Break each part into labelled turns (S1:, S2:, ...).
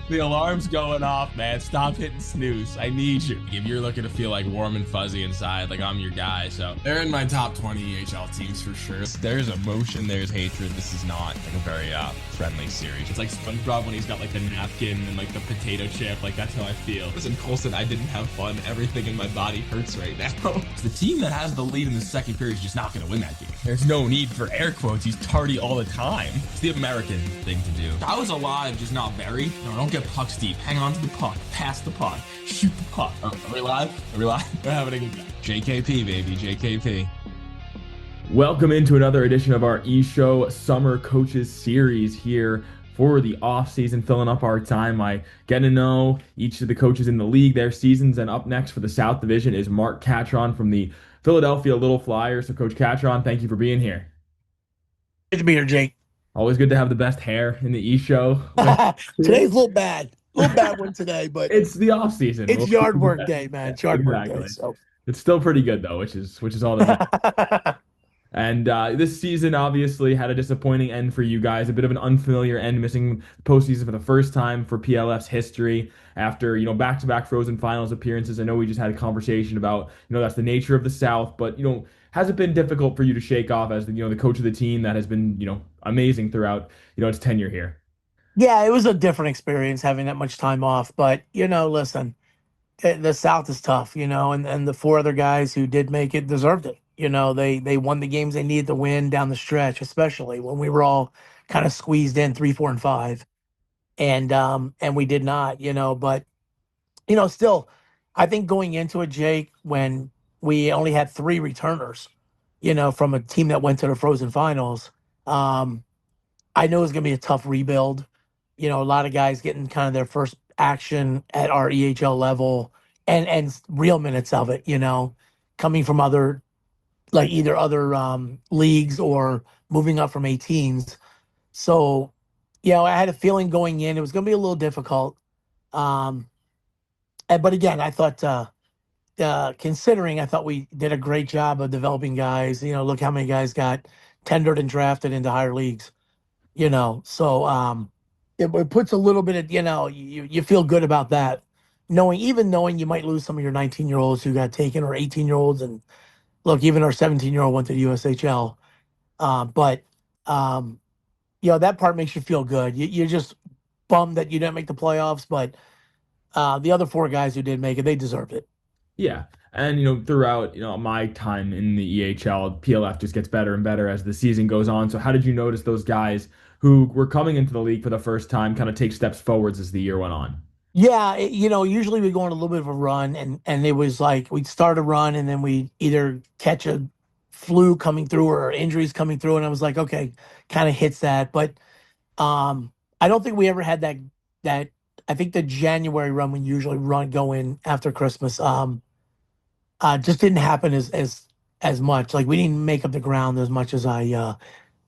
S1: The alarm's going off, man. Stop hitting snooze. I need you. If you're looking to feel like warm and fuzzy inside, like I'm your guy. So they're in my top 20 EHL teams for sure. There's emotion, there's hatred. This is not like a very friendly series. It's like SpongeBob when he's got like the napkin and like the potato chip. Like that's how I feel. Listen, Colson, I didn't have fun. Everything in my body hurts right now. The team that has the lead in the second period is just not going to win that game. There's no need for air quotes. He's tardy all the time. It's the American thing to do. I was alive, just not buried. No, don't get pucks deep. Hang on to the puck. Pass the puck. Shoot the puck. Are we live? Are we live? We're having a good time. JKP, baby. JKP. Welcome into another edition of our EHL Summer Coaches Series here for the off-season, filling up our time. I get to know each of the coaches in the league, their seasons, and up next for the South Division is Mark Catron from the Philadelphia Little Flyers. So, Coach Catron, thank you for being here.
S2: Good to be here, Jake.
S1: Always good to have the best hair in the EHL.
S2: Today's a little bad. A little bad one today, but
S1: it's the off-season.
S2: It's yard work day, man. It's yard work day. So
S1: it's still pretty good though, which is all that. And this season obviously had a disappointing end for you guys, a bit of an unfamiliar end, missing the postseason for the first time for PLF's history after, back-to-back Frozen Finals appearances. I know we just had a conversation about, that's the nature of the South, but, has it been difficult for you to shake off as the coach of the team that has been, amazing throughout, its tenure here?
S2: Yeah, it was a different experience having that much time off, but, listen, the South is tough, and the four other guys who did make it deserved it. They won the games they needed to win down the stretch, especially when we were all kind of squeezed in 3, 4, and 5. And we did not, but still, I think going into it, Jake, when we only had 3 returners, from a team that went to the Frozen Finals, I know it's gonna be a tough rebuild. A lot of guys getting kind of their first action at our EHL level and real minutes of it, coming from other either other leagues or moving up from 18s. So, I had a feeling going in it was going to be a little difficult. But again, I thought, considering I thought we did a great job of developing guys. Look how many guys got tendered and drafted into higher leagues. So it puts a little bit of you feel good about that, knowing you might lose some of your 19-year-olds who got taken or 18-year-olds and. Look, even our 17-year-old went to the USHL. But that part makes you feel good. You're just bummed that you didn't make the playoffs, but the other 4 guys who did make it, they deserved it.
S1: Yeah. And, throughout, my time in the EHL, PLF just gets better and better as the season goes on. So how did you notice those guys who were coming into the league for the first time kind of take steps forwards as the year went on?
S2: Yeah, usually we go on a little bit of a run, and it was like we'd start a run, and then we either catch a flu coming through or injuries coming through, and I was like, okay, kind of hits that. But I don't think we ever had that. I think the January run we usually go in after Christmas, just didn't happen as much. Like we didn't make up the ground as much as I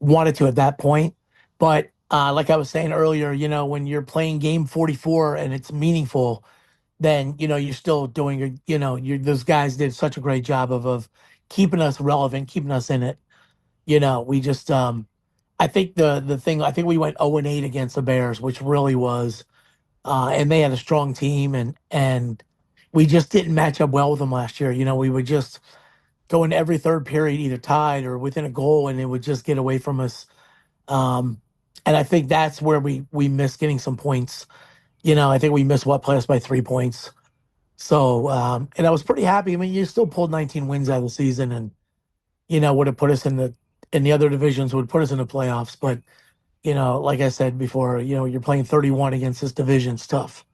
S2: wanted to at that point, but. Like I was saying earlier, when you're playing game 44 and it's meaningful, then, you're still doing those guys did such a great job of keeping us relevant, keeping us in it. We just, I think I think we went 0-8 against the Bears, which really was, and they had a strong team and we just didn't match up well with them last year. We would just go in every third period, either tied or within a goal, and it would just get away from us. And I think that's where we missed getting some points. I think we missed playoffs by 3 points. So, and I was pretty happy. I mean, you still pulled 19 wins out of the season and, would have put us in the other divisions, would put us in the playoffs. But, like I said before, you're playing 31 against this division. It's tough.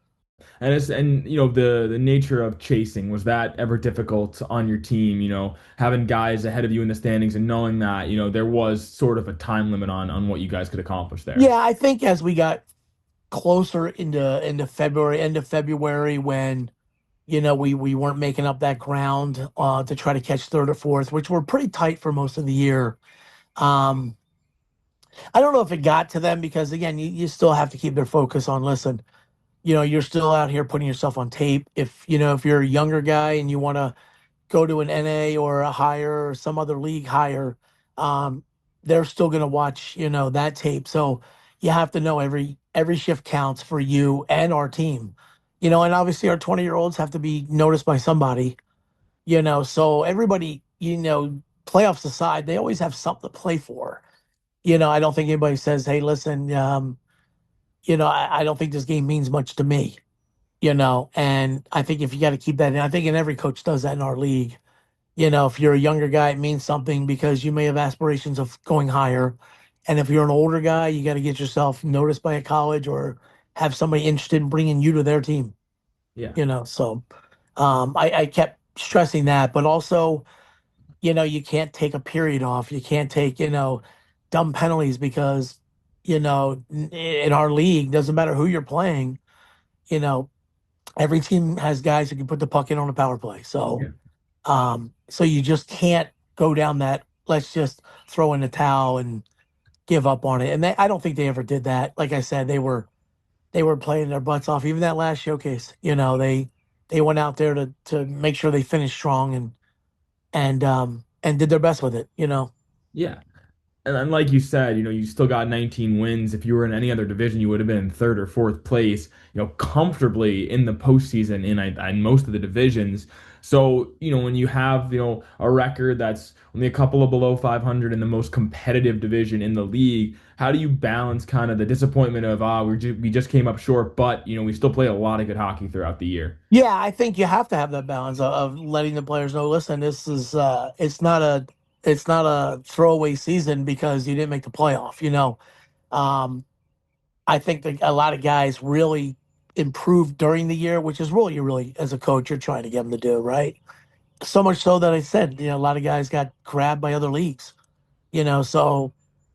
S1: And the nature of chasing, was that ever difficult on your team, having guys ahead of you in the standings and knowing that, there was sort of a time limit on what you guys could accomplish there?
S2: Yeah, I think as we got closer into February, end of February, when, we weren't making up that ground to try to catch third or fourth, which were pretty tight for most of the year. I don't know if it got to them because, again, you still have to keep their focus on, listen, you're still out here putting yourself on tape. If you're a younger guy and you want to go to an NA or a higher or some other league higher, they're still going to watch, that tape. So, you have to know every shift counts for you and our team. And obviously our 20-year-olds have to be noticed by somebody, so everybody, playoffs aside, they always have something to play for. I don't think anybody says, hey, listen, I don't think this game means much to me, and I think if you got to keep that in, I think, and every coach does that in our league. If you're a younger guy, it means something because you may have aspirations of going higher. And if you're an older guy, you got to get yourself noticed by a college or have somebody interested in bringing you to their team,
S1: Yeah.
S2: so I kept stressing that, but also, you can't take a period off. You can't take, dumb penalties because, in our league, doesn't matter who you're playing, you know, every team has guys who can put the puck in on a power play.
S1: Yeah.
S2: So you just can't go down that, let's just throw in the towel and give up on it. And I don't think they ever did that. Like I said, they were playing their butts off. Even that last showcase, they went out there to make sure they finished strong and did their best with it.
S1: Yeah. And like you said, you still got 19 wins. If you were in any other division, you would have been in third or fourth place, comfortably in the postseason in most of the divisions. So, when you have, a record that's only a couple of below 500 in the most competitive division in the league, how do you balance kind of the disappointment of, we just came up short, but, we still play a lot of good hockey throughout the year?
S2: Yeah, I think you have to have that balance of letting the players know, listen, this is it's not a throwaway season because you didn't make the playoff. Um, I think that a lot of guys really improved during the year, which is really, as a coach, you're trying to get them to do, right? So much so that I said, a lot of guys got grabbed by other leagues, so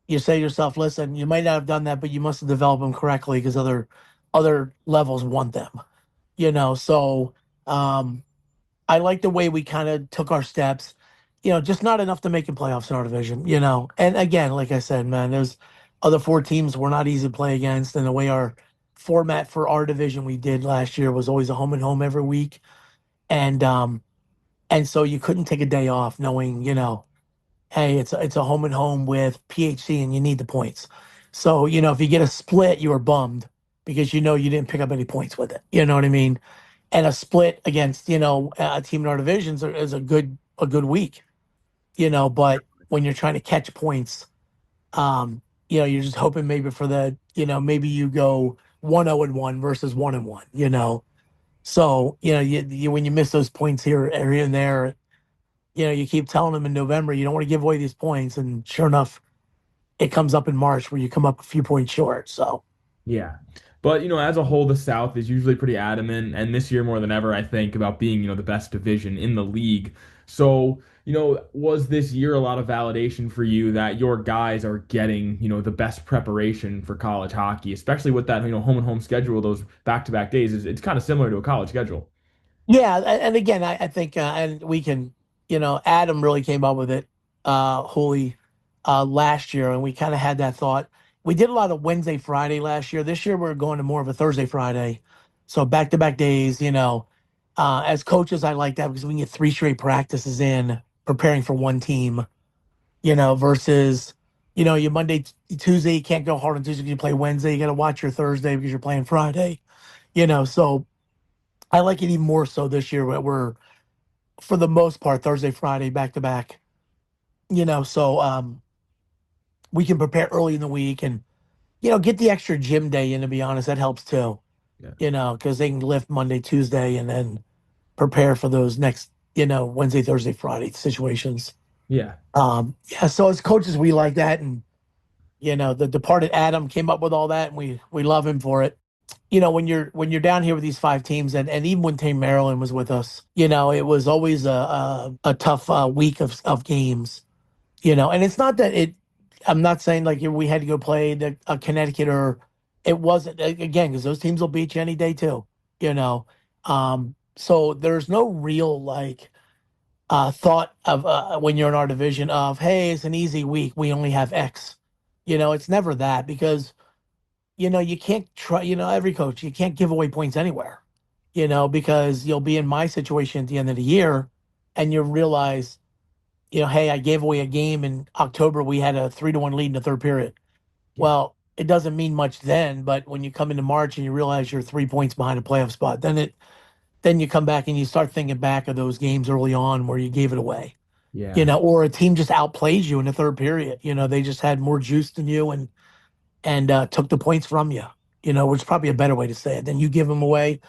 S2: you say to yourself, listen, you might not have done that, but you must have developed them correctly because other levels want them, so um, I like the way we kind of took our steps, just not enough to make the playoffs in our division, and again, like I said, man, those other four teams were not easy to play against, and the way our format for our division we did last year was always a home and home every week, and so you couldn't take a day off knowing, hey, it's a home and home with PHC and you need the points. So, if you get a split, you were bummed because you didn't pick up any points with it. You know what I mean? And a split against, a team in our divisions is a good week, but when you're trying to catch points, you're just hoping maybe for maybe you go 1-0-1 versus 1-1, So, when you miss those points here and there, you keep telling them in November you don't want to give away these points, and sure enough, it comes up in March where you come up a few points short. So
S1: Yeah. But, as a whole, the South is usually pretty adamant, and this year more than ever, I think, about being, the best division in the league. So, was this year a lot of validation for you that your guys are getting, the best preparation for college hockey, especially with that, home and home schedule, those back-to-back days, it's kind of similar to a college schedule.
S2: yeah, and again, I think, and we can, Adam really came up with it, Holy, last year, and we kind of had that thought. We did a lot of Wednesday, Friday last year. This year, we're going to more of a Thursday, Friday, so back-to-back days. As coaches, I like that because we can get three straight practices in preparing for one team. Versus, you Monday, Tuesday, you can't go hard on Tuesday because you play Wednesday. You got to watch your Thursday because you're playing Friday. So I like it even more so this year. We're for the most part Thursday, Friday, back to back. So we can prepare early in the week and get the extra gym day in. To be honest, that helps too.
S1: Yeah.
S2: Because they can lift Monday, Tuesday, and then prepare for those next Wednesday, Thursday, Friday situations.
S1: Yeah.
S2: Yeah. So as coaches, we like that, and the departed Adam came up with all that, and we love him for it. When you're down here with these five teams, and even when Team Maryland was with us, it was always a tough week of games, and it's not that it. I'm not saying like we had to go play Connecticut, or it wasn't, again, because those teams will beat you any day too, you know. So there's no real like thought of when you're in our division of, hey, it's an easy week, we only have X. It's never that because you can't try, every coach, you can't give away points anywhere, because you'll be in my situation at the end of the year and you realize, hey, I gave away a game in October. We had a 3-1 lead in the third period.
S1: Yeah.
S2: Well, it doesn't mean much then, but when you come into March and you realize you're 3 points behind a playoff spot, then you come back and you start thinking back of those games early on where you gave it away,
S3: Yeah.
S2: or a team just outplays you in the third period. They just had more juice than you and took the points from you. Which is probably a better way to say it. Then you give them away.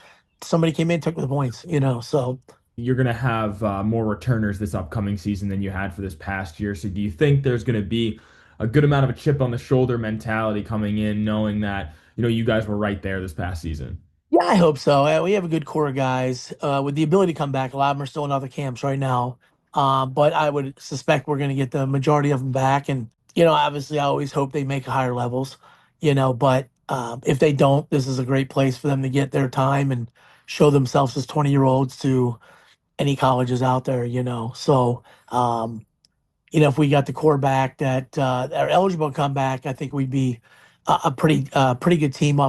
S2: Somebody came in, took the points. So
S3: You're going to have more returners this upcoming season than you had for this past year. So do you think there's going to be a good amount of a chip on the shoulder mentality coming in, knowing that, you guys were right there this past season?
S2: yeah, I hope so. We have a good core of guys with the ability to come back. A lot of them are still in other camps right now, but I would suspect we're going to get the majority of them back. And obviously, I always hope they make higher levels. But if they don't, this is a great place for them to get their time and show themselves as 20-year-olds to any colleges out there. So if we got the core back that are eligible to come back, I think we'd be a pretty good team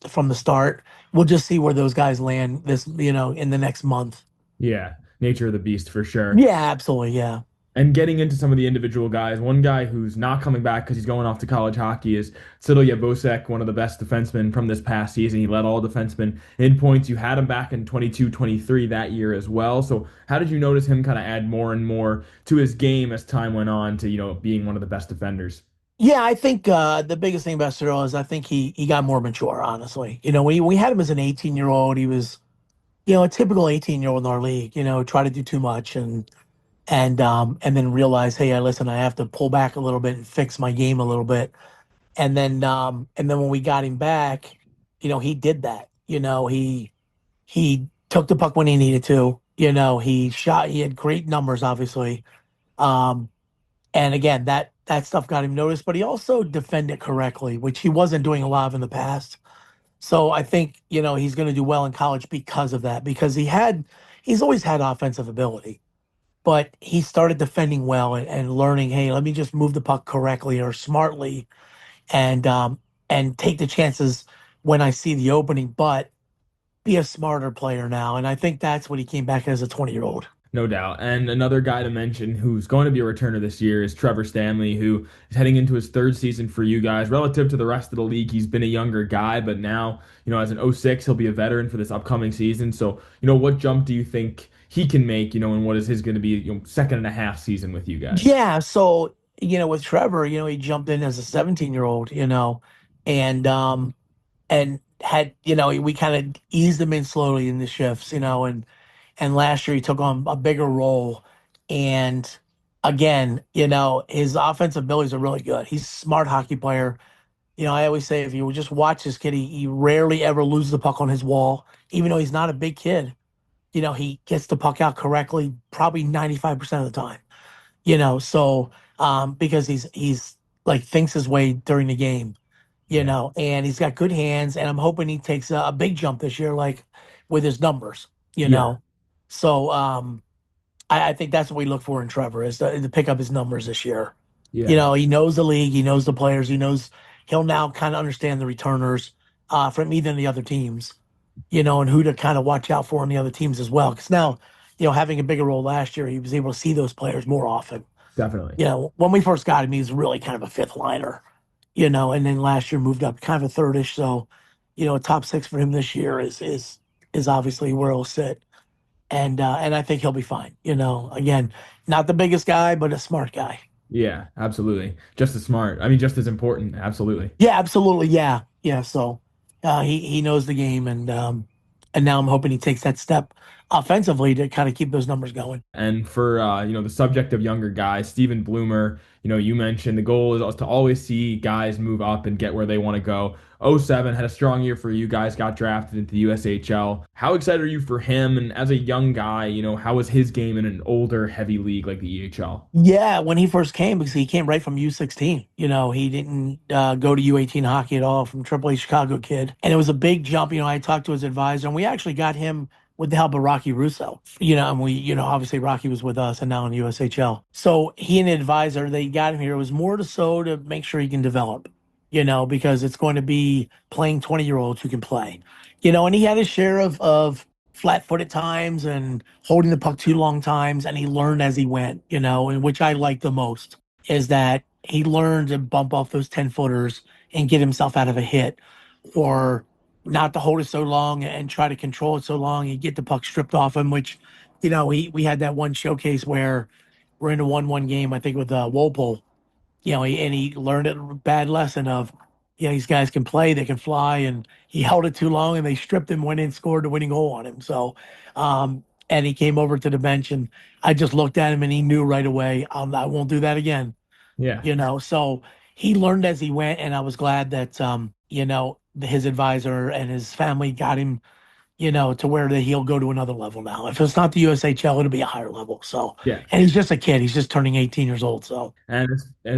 S2: from the start. We'll just see where those guys land in the next month.
S3: Yeah, nature of the beast for sure.
S2: Yeah, absolutely. Yeah.
S3: And getting into some of the individual guys, one guy who's not coming back because he's going off to college hockey is Cyril Jebousek, one of the best defensemen from this past season. He led all defensemen in points. You had him back in 22-23 that year as well. So how did you notice him kind of add more and more to his game as time went on to, being one of the best defenders?
S2: Yeah, I think the biggest thing about Cyril is I think he got more mature, honestly. We had him as an 18-year-old. He was, a typical 18-year-old in our league, try to do too much and then realize, hey, listen, I have to pull back a little bit and fix my game a little bit. And then when we got him back, he did that. He took the puck when he needed to. He shot. He had great numbers, obviously. Um, and again, that stuff got him noticed. But he also defended correctly, which he wasn't doing a lot of in the past. So I think he's going to do well in college because of that. Because he's always had offensive ability, but he started defending well and learning. Hey, let me just move the puck correctly or smartly, and take the chances when I see the opening. But be a smarter player now, and I think that's what he came back as a 20-year-old.
S3: No doubt. And another guy to mention who's going to be a returner this year is Trevor Stanley, who is heading into his third season for you guys. Relative to the rest of the league, he's been a younger guy, but now, as an '06, he'll be a veteran for this upcoming season. So, what jump do you think he can make, and what is his going to be, second and a half season with you guys?
S2: Yeah, so with Trevor, he jumped in as a 17-year-old, and had we kind of eased him in slowly in the shifts, and last year he took on a bigger role. And again, his offensive abilities are really good. He's a smart hockey player. I always say if you would just watch this kid, he rarely ever loses the puck on his wall, even though he's not a big kid. He gets the puck out correctly, probably 95% of the time. So because he's like thinks his way during the game,
S3: Yeah.
S2: and he's got good hands, and I'm hoping he takes a big jump this year, like with his numbers,
S3: Yeah.
S2: So I think that's what we look for in Trevor is to pick up his numbers this year.
S3: Yeah.
S2: He knows the league, he knows the players, he'll now kind of understand the returners from either of the other teams, and who to kind of watch out for on the other teams as well. Because now, having a bigger role last year, he was able to see those players more often.
S3: Definitely.
S2: When we first got him, he was really kind of a fifth liner, and then last year moved up kind of a thirdish. So, a top six for him this year is obviously where he'll sit. And I think he'll be fine. Again, not the biggest guy, but a smart guy.
S3: Yeah, absolutely. Just as smart. I mean, just as important. Absolutely.
S2: Yeah, absolutely. Yeah. Yeah. So he knows the game, and now I'm hoping he takes that step offensively to kind of keep those numbers going.
S3: And for the subject of younger guys, Steven Bloomer, you mentioned the goal is to always see guys move up and get where they want to go. '07 had a strong year for you guys, got drafted into the USHL. How excited are you for him? And as a young guy, how was his game in an older, heavy league like the EHL?
S2: Yeah, when he first came, because he came right from U16. He didn't go to U18 hockey at all, from AAA Chicago kid. And it was a big jump. I talked to his advisor, and we actually got him with the help of Rocky Russo. And we, obviously Rocky was with us and now in the USHL. So he and the advisor, they got him here. It was more to make sure he can develop, because it's going to be playing 20-year-olds who can play. And he had his share of flat foot at times and holding the puck too long times, and he learned as he went, and which I like the most is that he learned to bump off those 10-footers and get himself out of a hit, or not to hold it so long and try to control it so long and get the puck stripped off him, which, we had that one showcase where we're in a 1-1 game, I think, with Walpole, and he learned a bad lesson of, these guys can play, they can fly, and he held it too long, and they stripped him, went in, scored the winning goal on him. So, and he came over to the bench, and I just looked at him, and he knew right away, I won't do that again.
S3: Yeah.
S2: So he learned as he went, and I was glad that, his advisor and his family got him, to where that he'll go to another level now. If it's not the USHL, it'll be a higher level. So,
S3: Yeah.
S2: and he's just a kid. He's just turning 18 years old. So,
S3: And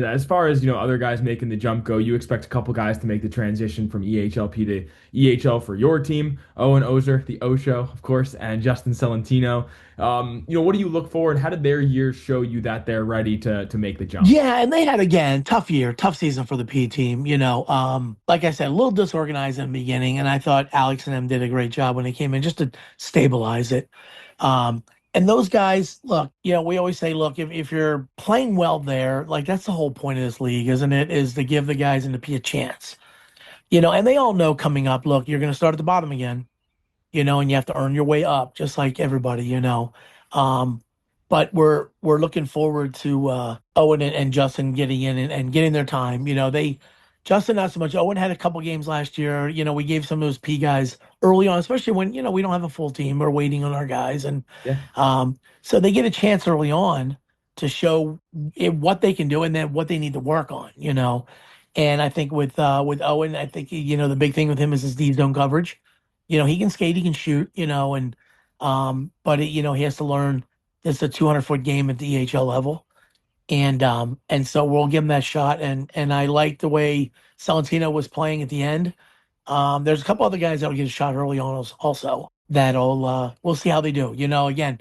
S3: as far as other guys making the jump go, you expect a couple guys to make the transition from EHLP to EHL for your team. Owen Ozer, the O Show, of course, and Justin Celentino. What do you look for, and how did their years show you that they're ready to make the jump?
S2: yeah, and they had, again, tough year, tough season for the P team. Like I said, a little disorganized in the beginning, and I thought Alex and them did a great job when they came in just to stabilize it. And those guys, look, we always say, look, if you're playing well there, like, that's the whole point of this league, isn't it? Is to give the guys in the P a chance. And they all know coming up, look, you're going to start at the bottom again, and you have to earn your way up, just like everybody. Um, but we're looking forward to Owen and Justin getting in and getting their time. Justin not so much. Owen had a couple games last year. We gave some of those P guys early on, especially when we don't have a full team. We're waiting on our guys, and
S3: Yeah.
S2: so they get a chance early on to show what they can do and then what they need to work on. And I think with Owen, I think the big thing with him is his D zone coverage. He can skate, he can shoot. And but he has to learn. It's a 200-foot game at the EHL level, and so we'll give him that shot. And I like the way Salentino was playing at the end. There's a couple other guys that'll get a shot early on also. That'll we'll see how they do. Again,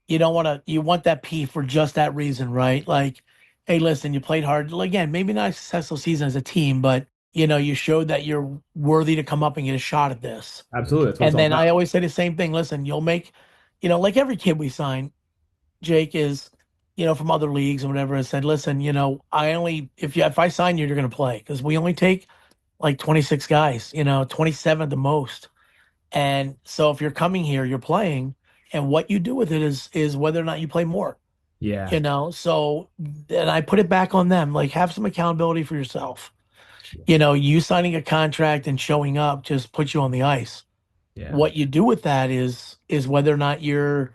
S2: you want that P for just that reason, right? Like, hey, listen, you played hard. Again, maybe not a successful season as a team, but you showed that you're worthy to come up and get a shot at this.
S3: Absolutely. That's what
S2: And
S3: it's all
S2: then I
S3: about.
S2: always say the same thing. Listen, you'll make, like every kid we sign, Jake, is, from other leagues and whatever, has said, listen, if I sign you, you're going to play, because we only take like 26 guys, 27 at the most. And so if you're coming here, you're playing, and what you do with it is whether or not you play more.
S3: Yeah.
S2: So, and I put it back on them, like, have some accountability for yourself. You signing a contract and showing up just puts you on the ice.
S3: Yeah.
S2: What you do with that is whether or not you're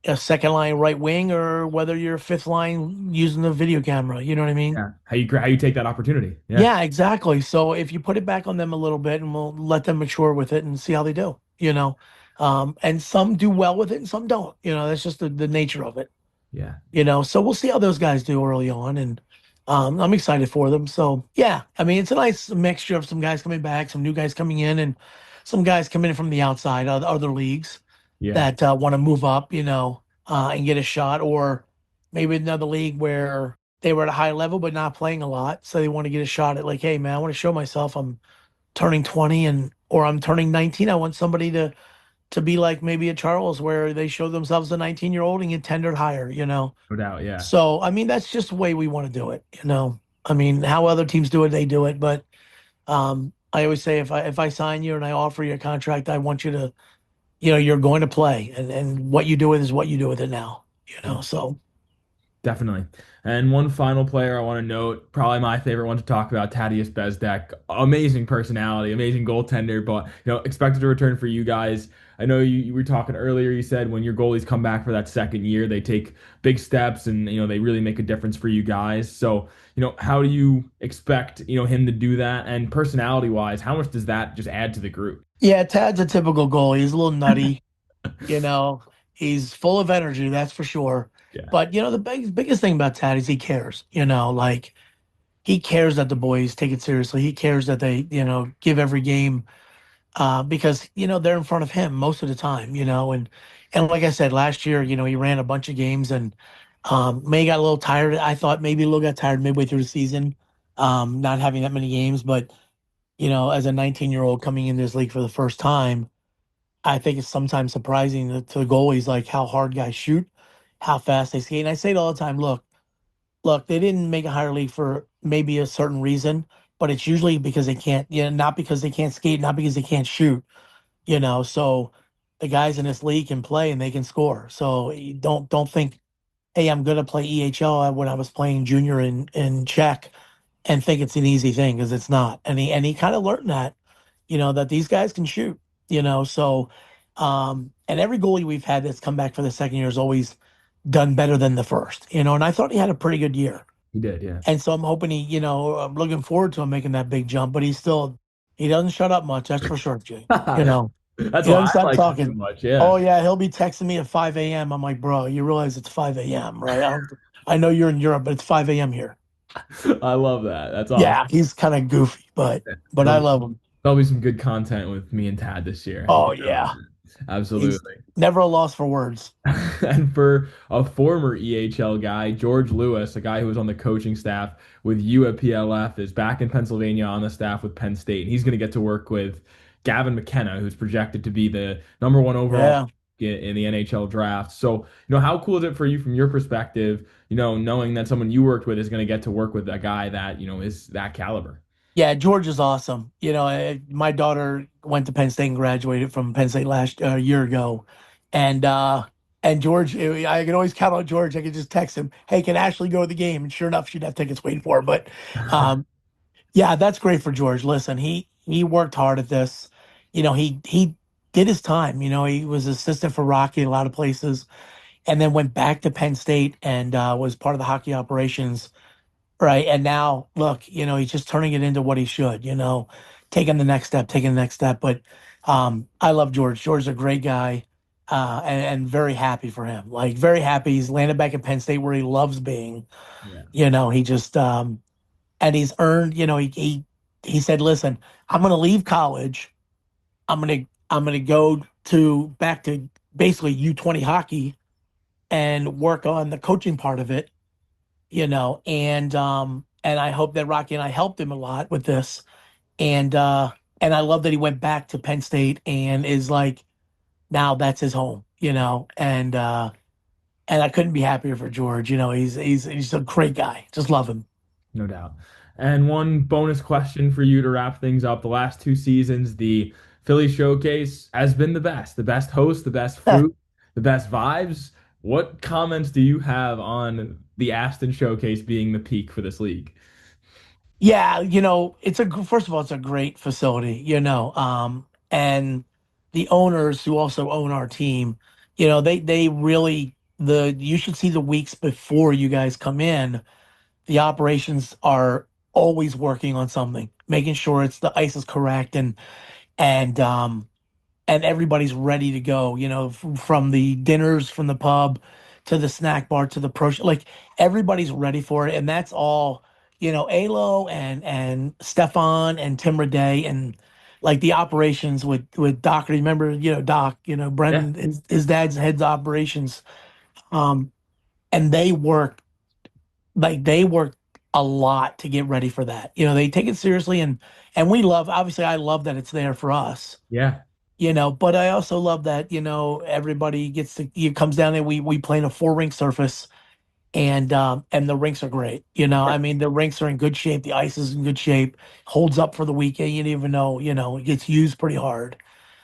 S2: a second line right wing, or whether you're a fifth line using the video camera. You know what I mean?
S3: Yeah. How you take that opportunity. Yeah.
S2: Yeah, exactly. So if you put it back on them a little bit, and we'll let them mature with it and see how they do. And some do well with it and some don't. That's just the nature of it.
S3: Yeah.
S2: So we'll see how those guys do early on, and I'm excited for them. So yeah, I mean, it's a nice mixture of some guys coming back, some new guys coming in, and some guys coming in from the outside, other leagues
S3: Yeah.
S2: that want to move up, and get a shot, or maybe another league where they were at a high level but not playing a lot, so they want to get a shot at, like, hey man, I want to show myself. I'm turning 20, or I'm turning 19. I want somebody to be like maybe a Charles, where they show themselves a 19-year-old and get tendered higher.
S3: No doubt. Yeah.
S2: So I mean, that's just the way we want to do it. I mean, how other teams do it, they do it, but I always say, if I sign you and I offer you a contract, I want you to, you're going to play, and what you do with is what you do with it now, so.
S3: Definitely. And one final player I want to note, probably my favorite one to talk about, Tadeas Bezdek. Amazing personality, amazing goaltender, but expected to return for you guys. I know you were talking earlier, you said when your goalies come back for that second year, they take big steps, and they really make a difference for you guys. So, how do you expect, him to do that? And personality wise, how much does that just add to the group?
S2: Yeah, Tad's a typical goalie. He's a little nutty, he's full of energy, that's for sure.
S3: Yeah.
S2: But the biggest thing about Tad is he cares. Like, he cares that the boys take it seriously. He cares that they give every game, because they're in front of him most of the time. And like I said, last year, he ran a bunch of games, and May got a little tired. I thought maybe a little got tired midway through the season, not having that many games. But as a 19-year-old coming in this league for the first time, I think it's sometimes surprising to the goalies, like, how hard guys shoot, how fast they skate. And I say it all the time, look, they didn't make a higher league for maybe a certain reason. but it's usually because they can't, not because they can't skate, not because they can't shoot, so the guys in this league can play and they can score. So you don't think, hey, I'm going to play EHL when I was playing junior in Czech and think it's an easy thing, because it's not. And he kind of learned that, that these guys can shoot, so and every goalie we've had that's come back for the second year has always done better than the first, and I thought he had a pretty good year.
S3: He did, yeah.
S2: And so I'm hoping I'm looking forward to him making that big jump, but he doesn't shut up much, that's for sure, Jay.
S3: That's
S2: he
S3: why
S2: doesn't
S3: I
S2: stop
S3: like
S2: talking
S3: him so much, yeah.
S2: Oh yeah, he'll be texting me at 5 a.m. I'm like, bro, you realize it's 5 a.m., right? I know you're in Europe, but it's 5 a.m. here.
S3: I love that. That's awesome.
S2: Yeah, he's kind of goofy, but I love him.
S3: There'll be some good content with me and Tad this year.
S2: Oh yeah,
S3: absolutely.
S2: He's never a loss for words.
S3: And for a former EHL guy, George Lewis, a guy who was on the coaching staff with you at PLF, is back in Pennsylvania on the staff with Penn State. He's going to get to work with Gavin McKenna, who's projected to be the number 1 overall in the NHL draft. So, how cool is it for you from your perspective, knowing that someone you worked with is going to get to work with a guy that, is that caliber?
S2: Yeah, George is awesome. My daughter went to Penn State and graduated from Penn State last year ago. And George, I can always count on George. I can just text him, hey, can Ashley go to the game? And sure enough, she'd have tickets waiting for her. But yeah, that's great for George. Listen, he worked hard at this. He did his time. He was assistant for Rocky in a lot of places, and then went back to Penn State and was part of the hockey operations. Right. And now, look, he's just turning it into what he should, taking the next step. But I love George. George's a great guy, and very happy for him. Like, very happy. He's landed back at Penn State where he loves being. Yeah. He just and he's earned, he said, listen, I'm going to leave college. I'm going to go back to basically U20 hockey and work on the coaching part of it. And I hope that Rocky and I helped him a lot with this. And I love that he went back to Penn State and is like, now that's his home, and I couldn't be happier for George. He's a great guy. Just love him.
S3: No doubt. And one bonus question for you to wrap things up. The last 2 seasons, the Philly Showcase has been the best host, the best fruit, the best vibes. What comments do you have on the Aston Showcase being the peak for this league?
S2: Yeah, first of all, it's a great facility, and the owners who also own our team, they really, you should see the weeks before you guys come in. The operations are always working on something, making sure the ice is correct and everybody's ready to go, from the dinners from the pub to the snack bar to the pro, like everybody's ready for it. And that's all, Alo and Stefan and Tim Raday and like the operations with Doc. Remember, Doc, Brendan, his dad's heads operations. And they work a lot to get ready for that. They take it seriously and we obviously I love that it's there for us.
S3: Yeah.
S2: But I also love that, everybody comes down there. We play in a 4-rink surface and the rinks are great. I mean, the rinks are in good shape. The ice is in good shape, holds up for the weekend. You don't even know, it gets used pretty hard.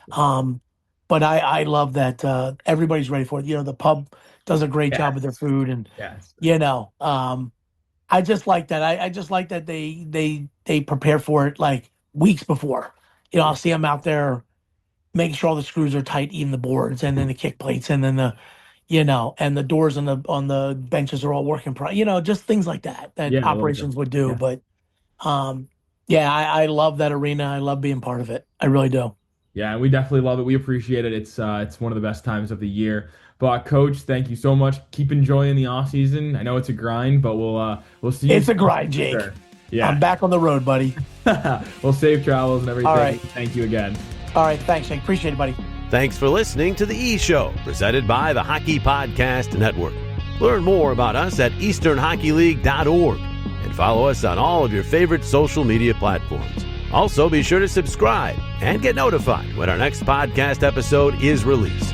S2: But I love that everybody's ready for it. The pub does a great job with their food and, I just like that. I just like that they prepare for it like weeks before. I'll see them out there making sure all the screws are tight, even the boards, and then the kick plates, and then and the doors on the benches are all working. Just things like that operations would do. Yeah. But I love that arena. I love being part of it. I really do.
S3: Yeah, and we definitely love it. We appreciate it. It's one of the best times of the year. But Coach, thank you so much. Keep enjoying the off season. I know it's a grind, but we'll see you.
S2: It's a grind, Jake. Sure. Yeah, I'm back on the road, buddy.
S3: Well, safe travels and everything.
S2: All right.
S3: Thank you again.
S2: All right, thanks, Jake. Appreciate it, buddy.
S4: Thanks for listening to The E Show, presented by the Hockey Podcast Network. Learn more about us at EasternHockeyLeague.org and follow us on all of your favorite social media platforms. Also, be sure to subscribe and get notified when our next podcast episode is released.